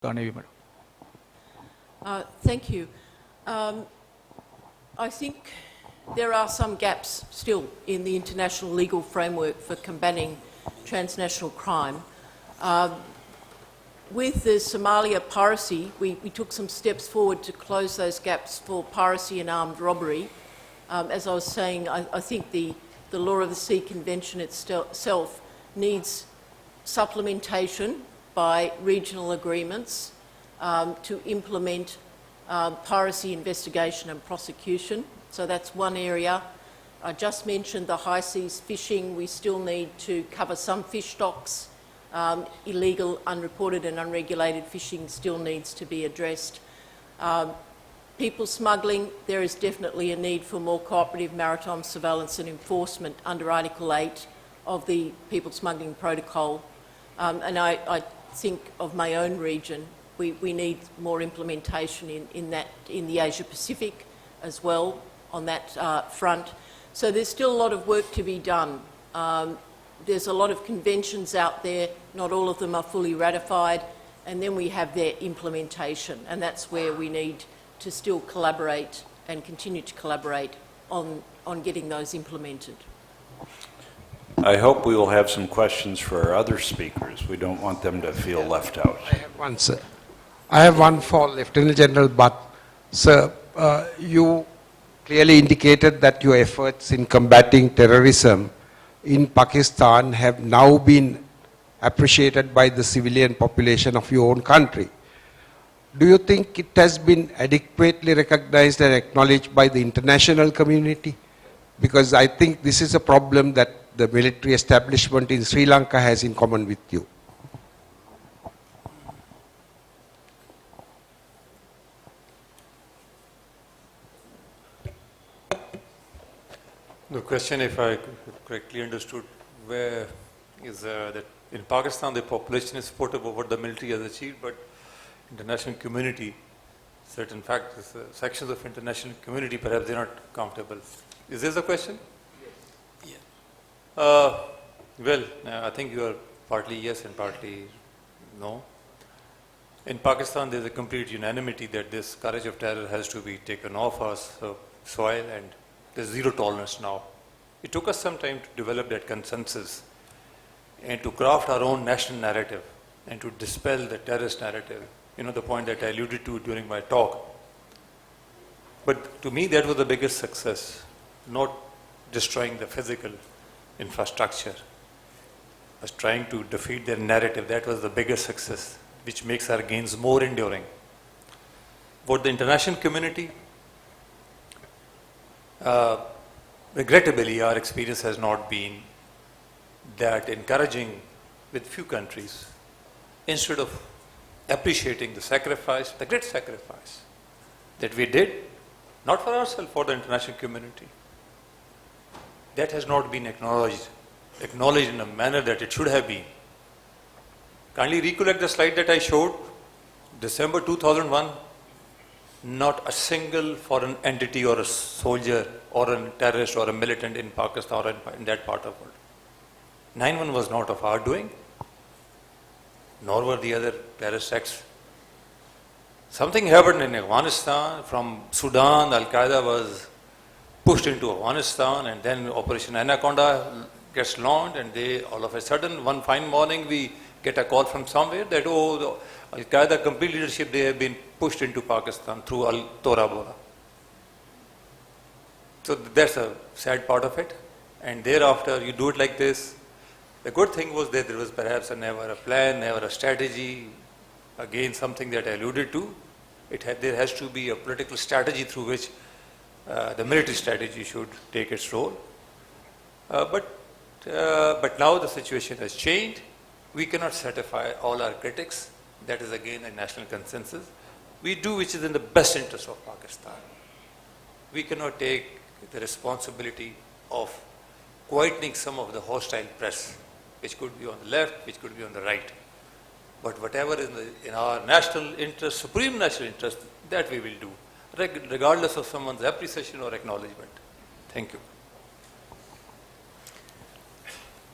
Ganevi, madam. Thank you. I think there are some gaps still in the international legal framework for combating transnational crime. With the Somalia piracy, we took some steps forward to close those gaps for piracy and armed robbery. As I was saying, I think the Law of the Sea Convention itself needs supplementation by regional agreements to implement piracy investigation and prosecution. So that's one area. I just mentioned the high seas fishing. We still need to cover some fish stocks. Illegal, unreported and unregulated fishing still needs to be addressed. People smuggling, there is definitely a need for more cooperative maritime surveillance and enforcement under Article 8 of the People Smuggling Protocol. And I think of my own region, we need more implementation in the Asia Pacific as well on that front. So there's still a lot of work to be done. There's a lot of conventions out there, not all of them are fully ratified, and then we have their implementation, and that's where we need to still collaborate and continue to collaborate on getting those implemented. I hope we will have some questions for our other speakers. We don't want them to feel left out. I have one, sir. I have one for Lieutenant General Butt. Sir, you clearly indicated that your efforts in combating terrorism in Pakistan have now been appreciated by the civilian population of your own country. Do you think it has been adequately recognized and acknowledged by the international community? Because I think this is a problem that the military establishment in Sri Lanka has in common with you. The question, if I correctly understood, where is that in Pakistan the population is supportive of what the military has achieved, but international community, certain factors, sections of international community, perhaps they're not comfortable. Is this the question? Yes. Yeah. Well, I think you are partly yes and partly no. In Pakistan, there's a complete unanimity that this scourge of terror has to be taken off our soil, and there's zero tolerance now. It took us some time to develop that consensus and to craft our own national narrative and to dispel the terrorist narrative. You know, the point that I alluded to during my talk. But to me, that was the biggest success, not destroying the physical infrastructure, but trying to defeat their narrative. That was the biggest success, which makes our gains more enduring. For the international community, regrettably, our experience has not been that encouraging with few countries. Instead of appreciating the sacrifice, the great sacrifice that we did, not for ourselves, for the international community, that has not been acknowledged in a manner that it should have been. Kindly recollect the slide that I showed, December 2001, not a single foreign entity or a soldier or a terrorist or a militant in Pakistan or in that part of the world. 9/11 was not of our doing, nor were the other terrorist acts. Something happened in Afghanistan. From Sudan, Al-Qaeda was pushed into Afghanistan, and then Operation Anaconda gets launched, and they, all of a sudden, one fine morning, we get a call from somewhere that, oh, the Al-Qaeda complete leadership, they have been pushed into Pakistan through Tora Bora. So that's a sad part of it. And thereafter, you do it like this. The good thing was that there was perhaps never a plan, never a strategy. Again, something that I alluded to. There has to be a political strategy through which the military strategy should take its role. But now the situation has changed. We cannot satisfy all our critics. That is again a national consensus. We do which is in the best interest of Pakistan. We cannot take the responsibility of quietening some of the hostile press, which could be on the left, which could be on the right. But whatever is in our national interest, supreme national interest, that we will do, regardless of someone's appreciation or acknowledgement. Thank you.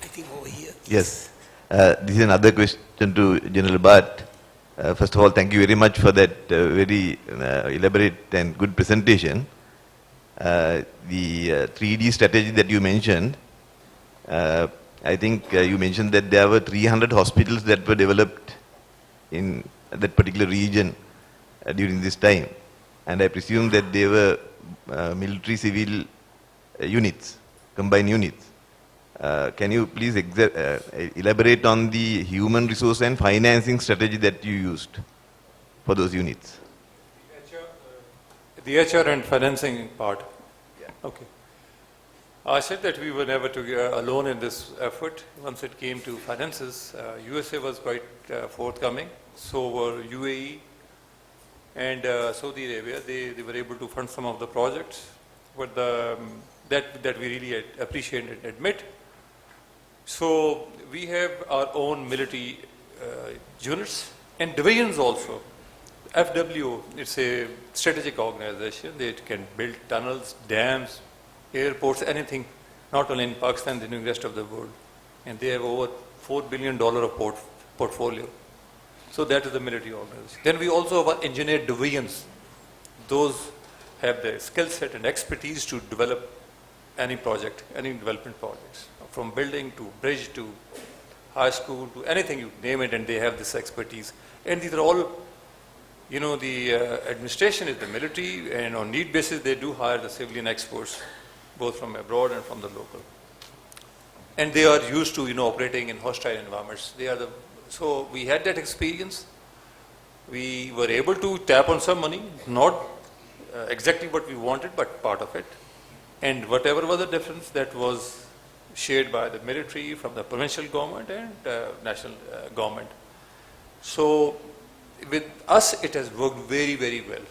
I think over here. Yes. This is another question to General Butt. First of all, thank you very much for that very elaborate and good presentation. The 3D strategy that you mentioned, I think you mentioned that there were 300 hospitals that were developed in that particular region during this time. And I presume that they were military civil units, combined units. Can you please elaborate on the human resource and financing strategy that you used for those units? The HR and financing part. Yeah. Okay. I said that we were never alone in this effort. Once it came to finances, USA was quite forthcoming. So were UAE and Saudi Arabia. They were able to fund some of the projects, but that we really appreciate and admit. So we have our own military units and divisions also. FW, it's a strategic organization. They can build tunnels, dams, airports, anything, not only in Pakistan, but in the rest of the world. And they have over $4 billion of portfolio. So that is the military organization. Then we also have our engineer divisions. Those have the skill set and expertise to develop any project, any development projects, from building to bridge to high school to anything you name it, and they have this expertise. And these are all, you know, the administration is the military, and on need basis they do hire the civilian experts, both from abroad and from the local. And they are used to, you know, operating in hostile environments. So we had that experience. We were able to tap on some money, not exactly what we wanted, but part of it. And whatever was the difference, that was shared by the military, from the provincial government and national government. So with us, it has worked very, very well.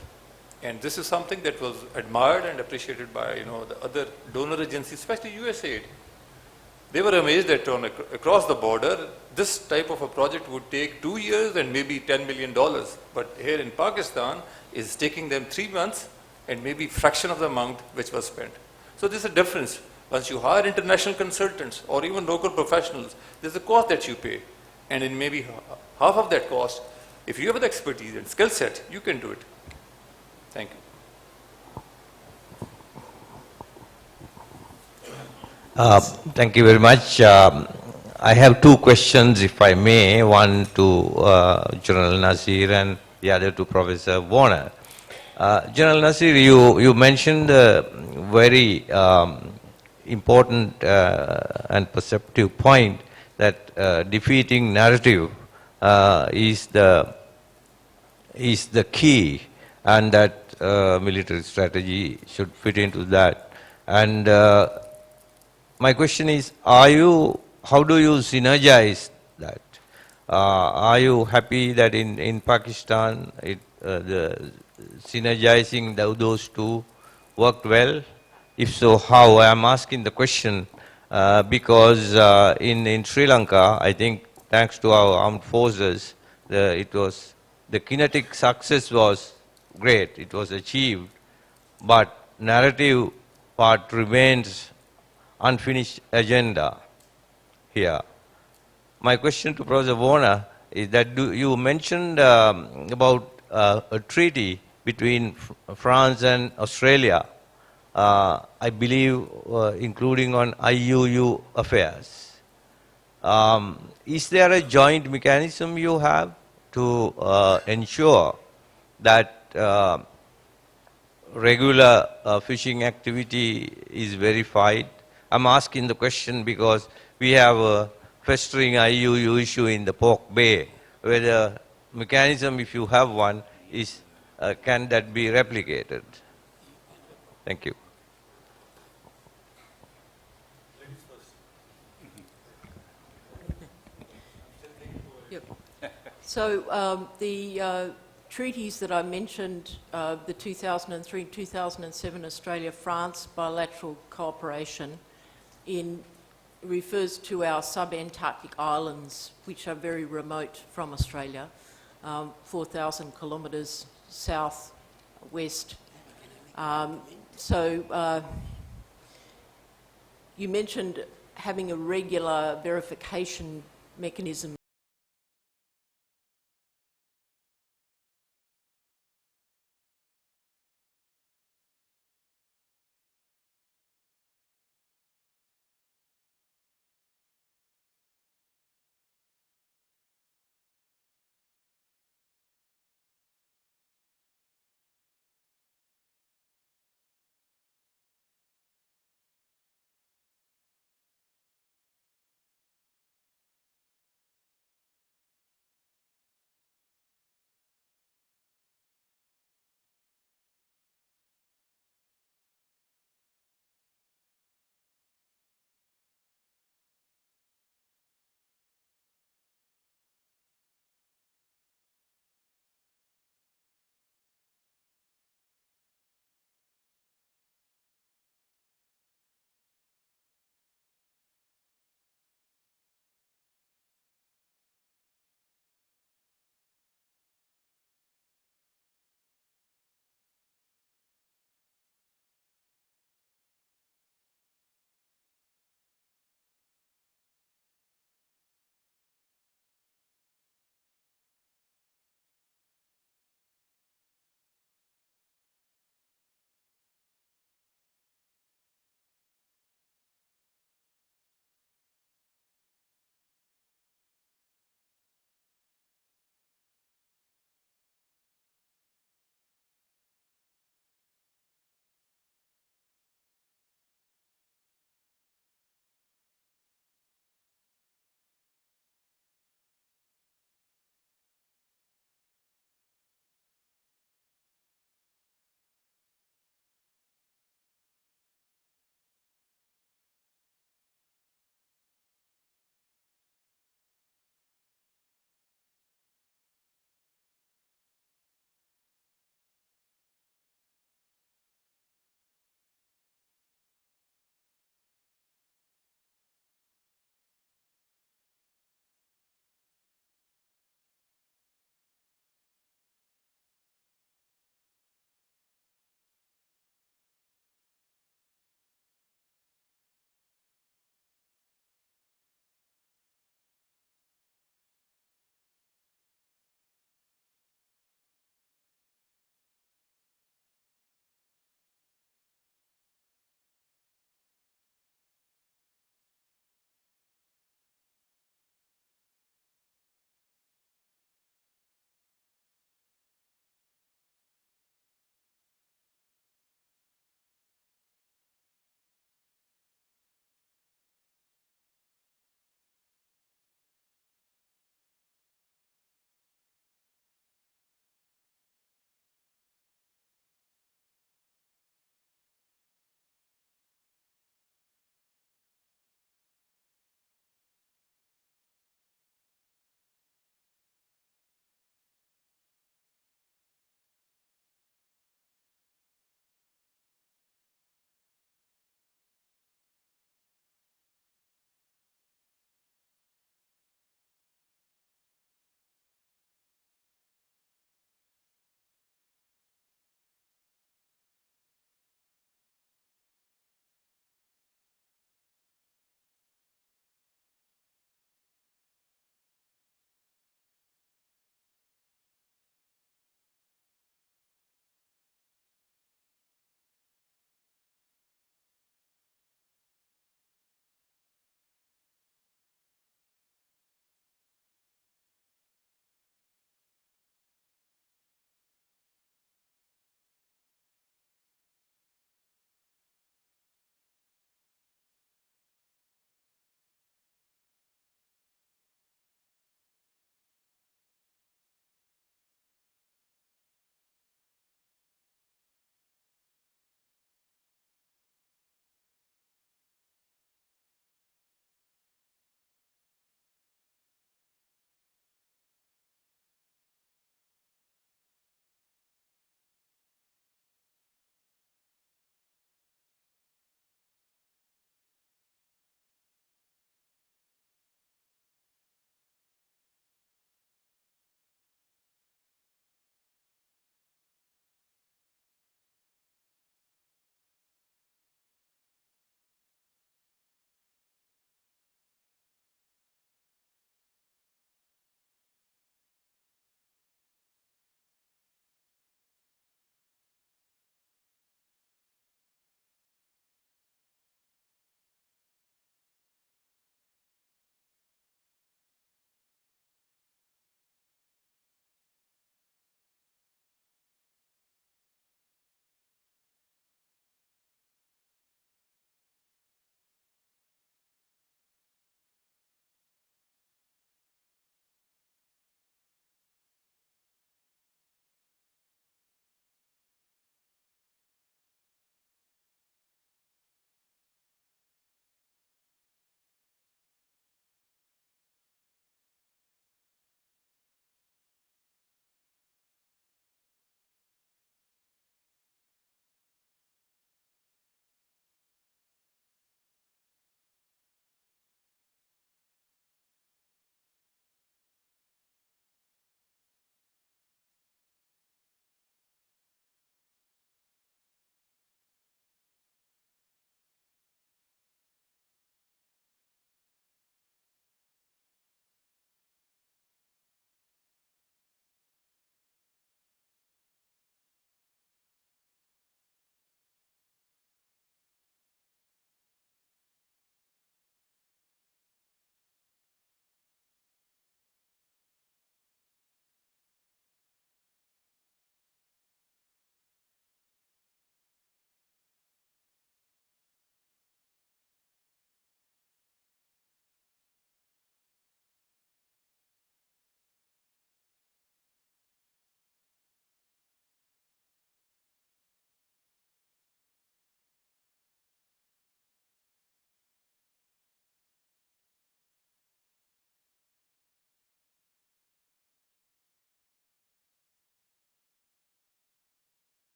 And this is something that was admired and appreciated by, you know, the other donor agencies, especially USAID. They were amazed that across the border, this type of a project would take 2 years and maybe $10 million. But here in Pakistan, it's taking them 3 months and maybe fraction of the amount which was spent. So there's a difference. Once you hire international consultants or even local professionals, there's a cost that you pay. And in maybe half of that cost, if you have the expertise and skill set, you can do it. Thank you. Thank you very much. I have 2 questions, if I may, one to General Nasir and the other to Professor Warner. General Nasir, you mentioned a very important and perceptive point that defeating narrative is the key, and that military strategy should fit into that. And my question is, how do you synergize that? Are you happy that in Pakistan the synergizing those two worked well? If so, how? I am asking the question because in Sri Lanka, I think thanks to our armed forces, the kinetic success was great. It was achieved, but narrative part remains unfinished agenda here. My question to Professor Warner is that you mentioned about a treaty between France and Australia, I believe including on IUU affairs. Is there a joint mechanism you have to ensure that regular fishing activity is verified? I'm asking the question because we have a festering IUU issue in the Pork Bay, where the mechanism, if you have one, is can that be replicated? Thank you. Yep. So the treaties that I mentioned, the 2003-2007 Australia-France bilateral cooperation refers to our sub-Antarctic islands, which are very remote from Australia, 4,000 kilometres south-west. You mentioned having a regular verification mechanism